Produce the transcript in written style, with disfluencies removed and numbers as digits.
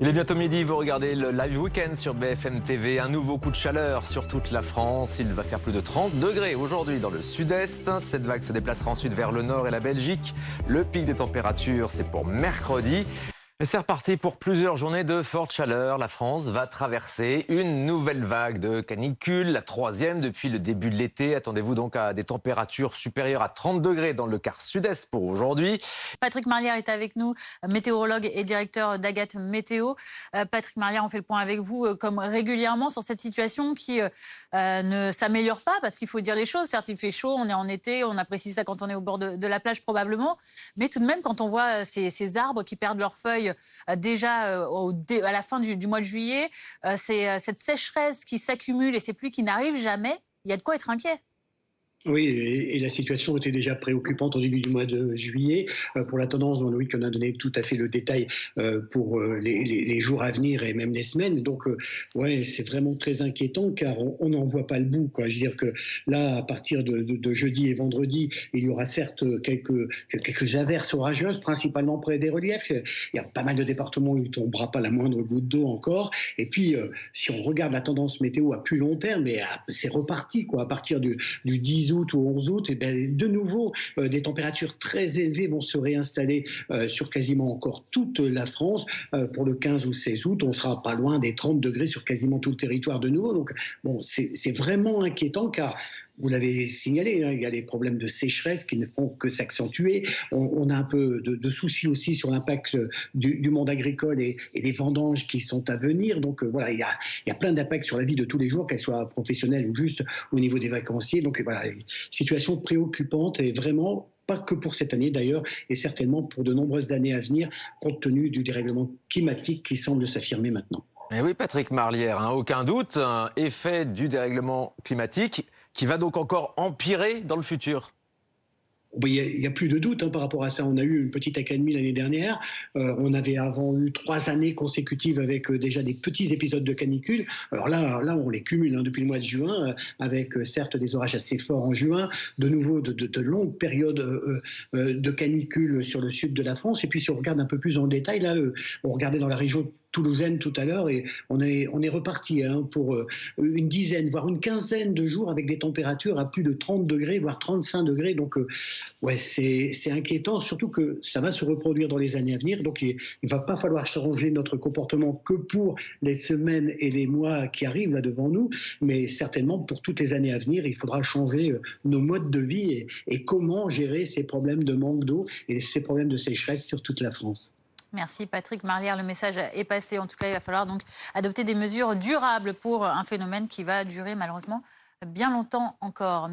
Il est bientôt midi, vous regardez le Live Weekend sur BFM TV. Un nouveau coup de chaleur sur toute la France. Il va faire plus de 30 degrés aujourd'hui dans le sud-est. Cette vague se déplacera ensuite vers le nord et la Belgique. Le pic des températures, c'est pour mercredi. Et c'est reparti pour plusieurs journées de forte chaleur. La France va traverser une nouvelle vague de canicule, la troisième depuis le début de l'été. Attendez-vous donc à des températures supérieures à 30 degrés dans le quart sud-est pour aujourd'hui. Patrick Marlière est avec nous, météorologue et directeur d'Agathe Météo. Patrick Marlière, on fait le point avec vous comme régulièrement sur cette situation qui ne s'améliore pas parce qu'il faut dire les choses. Certes, il fait chaud, on est en été, on apprécie ça quand on est au bord de la plage probablement. Mais tout de même, quand on voit ces arbres qui perdent leurs feuilles déjà à la fin du mois de juillet, cette sécheresse qui s'accumule et ces pluies qui n'arrivent jamais, il y a de quoi être inquiet. Oui, et la situation était déjà préoccupante au début du mois de juillet. Pour la tendance, dont Loïc en a donné tout à fait le détail pour les jours à venir et même les semaines. Donc, ouais, c'est vraiment très inquiétant car on n'en voit pas le bout, quoi. Je veux dire que là, à partir de jeudi et vendredi, il y aura certes quelques averses orageuses, principalement près des reliefs. Il y a pas mal de départements où il ne tombera pas la moindre goutte d'eau encore. Et puis, si on regarde la tendance météo à plus long terme, c'est reparti, quoi. À partir du 10 août ou 11 août, et bien, de nouveau, des températures très élevées vont se réinstaller sur quasiment encore toute la France. Pour le 15 ou 16 août, on sera pas loin des 30 degrés sur quasiment tout le territoire de nouveau. Donc, bon, c'est vraiment inquiétant car vous l'avez signalé, hein, il y a les problèmes de sécheresse qui ne font que s'accentuer. On a un peu de soucis aussi sur l'impact du monde agricole et des vendanges qui sont à venir. Donc voilà, il y a plein d'impacts sur la vie de tous les jours, qu'elle soit professionnelle ou juste au niveau des vacanciers. Donc voilà, situation préoccupante et vraiment pas que pour cette année d'ailleurs, et certainement pour de nombreuses années à venir, compte tenu du dérèglement climatique qui semble s'affirmer maintenant. Et oui, Patrick Marlière, hein, aucun doute, un effet du dérèglement climatique qui va donc encore empirer dans le futur. Il n'y a plus de doute, hein, par rapport à ça. On a eu une petite accalmie l'année dernière. On avait avant eu 3 années consécutives avec déjà des petits épisodes de canicule. Alors là on les cumule, hein, depuis le mois de juin, avec certes des orages assez forts en juin, de nouveau de longues périodes de canicule sur le sud de la France. Et puis si on regarde un peu plus en détail, là, on regardait dans la région toulousaine tout à l'heure et on est reparti, hein, pour une dizaine, voire une quinzaine de jours avec des températures à plus de 30 degrés, voire 35 degrés. Donc, ouais, c'est inquiétant, surtout que ça va se reproduire dans les années à venir. Donc, il ne va pas falloir changer notre comportement que pour les semaines et les mois qui arrivent là devant nous, mais certainement pour toutes les années à venir, il faudra changer nos modes de vie et comment gérer ces problèmes de manque d'eau et ces problèmes de sécheresse sur toute la France. Merci Patrick Marlière, le message est passé. En tout cas, il va falloir donc adopter des mesures durables pour un phénomène qui va durer malheureusement bien longtemps encore.